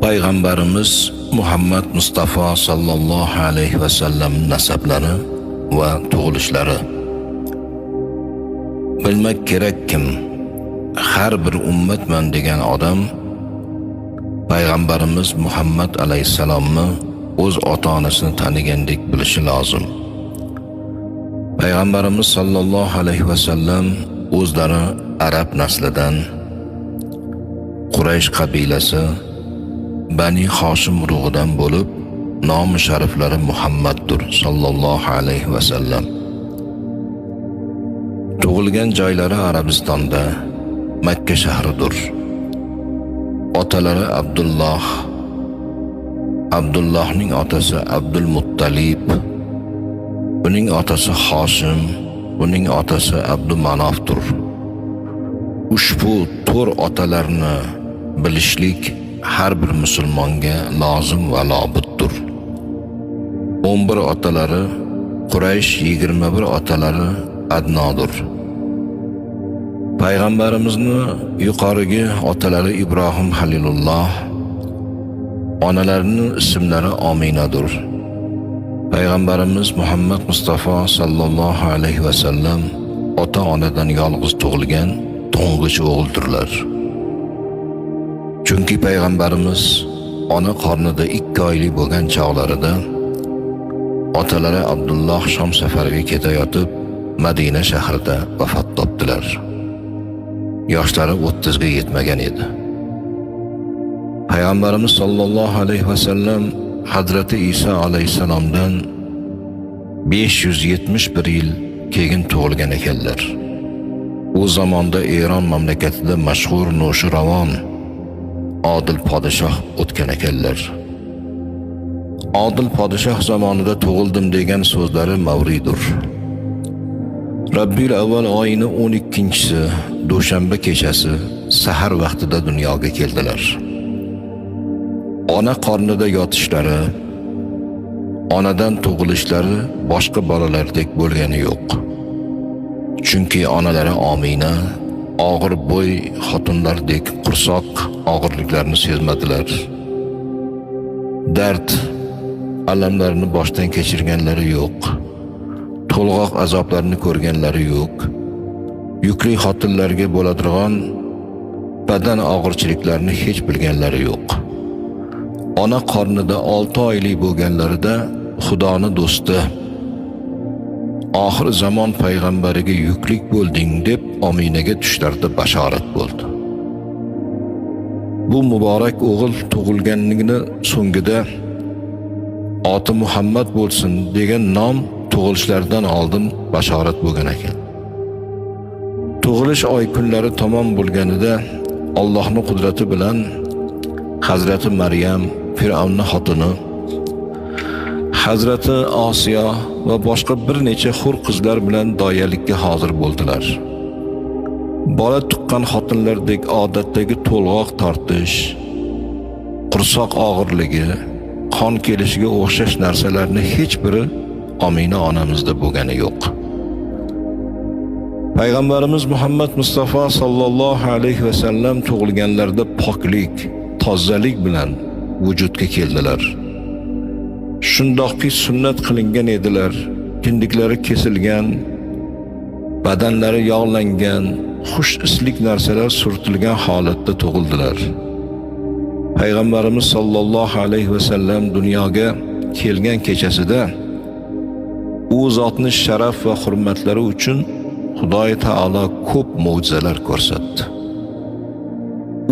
Payg'ambarimiz Muhammad Mustafa sallallohu alayhi va sallam nasablari va tug'ilishlari. Bilmak kerak kim har bir ummatman degan odam Payg'ambarimiz Muhammad alayhisalomni o'z ota-onasini tanigandek bilishi lozim. Payg'ambarimiz sallallohu alayhi va sallam o'zlari arab naslidan Quraysh qabilasi Bani Hoshim urug'idan bo'lib, nomi shariflari Muhammaddir sallallohu alayhi va sallam. Tug'ilgan joylari Arabistonda, Makka shahridir. Otalari Abdulloh, Abdullohning otasi Abdul Muttalib, uning otasi Hoshim, uning otasi Abdul Manofdir. Ushbu to'rt otalarni bilishlik har bir musulmonga lozim va lobuddir. 11 otalari Quraysh, 21 otalari Adnodir. Payg'ambarimizni yuqorigi otalari Ibrohim Halilulloh, onalarining ismlari Ominadir. Payg'ambarimiz Muhammad Mustafa sallallohu alayhi va sallam ota-onadan yolg'iz tug'ilgan to'ng'ich o'g'ildirlar. Chunki payg'ambarimiz ona qornida 2 oylik bo'lgan chog'larida otalari Abdulloh Shom safariga ketayotib Madina shahrida vafot topdilar. Yoshlari 30 ga yetmagan edi. Payg'ambarimiz sallallohu alayhi va sallam Hazrati Isa alayhisalomdan 571 yil keyin tug'ilgan ekanlar. U zamonda Eron mamlakatida mashhur Nushiravon Odil podshoh o'tgan ekanlar. Odil podshoh zamonida tug'ildim degan so'zlari Mavridur. Rabbil avval oyining 12-si dushanba kechasi sahar vaqtida dunyoga keldilar. Ona qornida yotishlari, onadan tug'ilishlari boshqa bolalardek bo'lgani yo'q. Chunki onalari Omina og'ir bo'y xotinlardek qursoq og'irliklarni sezmadilar. Dard, alamlarni boshdan kechirganlari yo'q. To'lg'oq azoblarni ko'rganlari yo'q. Yukli xotinlarga bo'ladigan badan og'irchiliklarni hech bilganlari yo'q. Ona qornida 6 oylik bo'lganlarida Xudoning do'sti oxir zamon payg'ambariga yuklik bo'lding deb Ominaga tushlarida bashorat bo'ldi. Bu muborak o'g'il tug'ilganligini so'ngida oti Muhammad bo'lsin degan nom tug'ilishlaridan oldin bashorat bo'lgan ekan. Tug'ilish oy kunlari tamom bo'lganida Allohning qudrati bilan Hazrati Maryam, Fir'avnning xotini, Hazrati Osiyo va boshqa bir necha hur qizlar bilan doyalikka hozir bo'ldilar. Bola tuqqan xotinlardek odatdagi to'lg'oq tortish, qursoq og'irligi, qon kelishiga o'xshash narsalarni hech biri Omina onamizda bo'lgani yo'q. Payg'ambarimiz Muhammad Mustafa sallallohu alayhi va sallam tug'ilganlarida poklik, tozalik bilan vujudga keldilar. Shundoqki sunnat qilingan edilar, kindiklari kesilgan, badanlari yog'langan, xush islik narsalar surtilgan holatda tug'ildilar. Payg'ambarimiz sallallohu alayhi va sallam dunyoga kelgan kechasida u zotning sharaf va hurmatlari uchun Xudoy taolo ko'p mo'jizalar ko'rsatdi.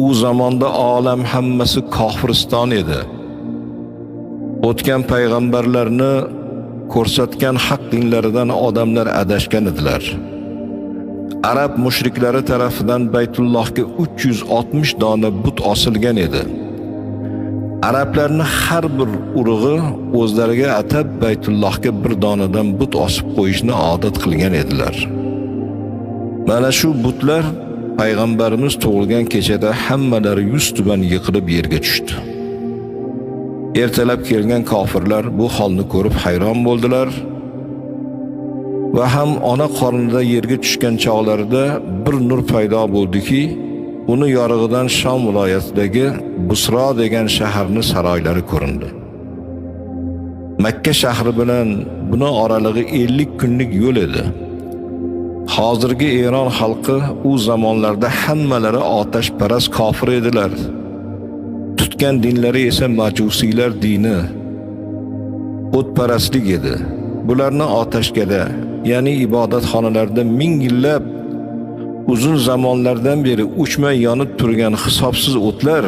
U zamonda olam hammasi kofiriston edi. O'tgan payg'ambarlarni ko'rsatgan haq dinlaridan odamlar adashgan edilar. Arab mushriklari tarafidan Baytullohga 360 dona but osilgan edi. Arablarning har bir urug'i o'zlariga atab Baytullohga bir donadan but osib qo'yishni odat qilgan edilar. Mana shu butlar payg'ambarimiz tug'ilgan kechada hammalari yuz tuban yiqilib yerga tushdi. Ertalab kelgan kofirlar bu holni ko'rib hayron bo'ldilar va ham ona qornida yerga tushgan chog'larida bir nur paydo bo'ldiki, uni yorug'idan Sham viloyatidagi Busro degan shaharni saroylari ko'rindi. Makka shahri bilan buni oralig'i 50 kunlik yo'l edi. Hozirgi Eron xalqi u zamonlarda hammalari otashparast kofir edilar. Tutgan dinlari esa majusiylar dini, o'tparastlik edi. Bularni otashgada, ya'ni ibodatxonalarda ming yillab uzun zamonlardan beri o'chmay yonib turgan hisobsiz o'tlar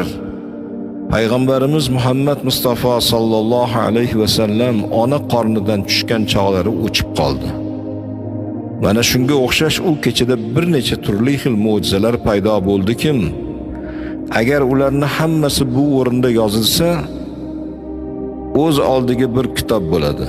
Payg'ambarimiz Muhammad Mustafa sallallohu alayhi va sallam ona qornidan tushgan chog'lari o'chib qoldi. Mana shunga o'xshash u kechada bir necha turli xil mo'jizalar paydo bo'ldiki, agar ularni hammasi bu o'rinda yozilsa, o'z oldiga bir kitob bo'ladi.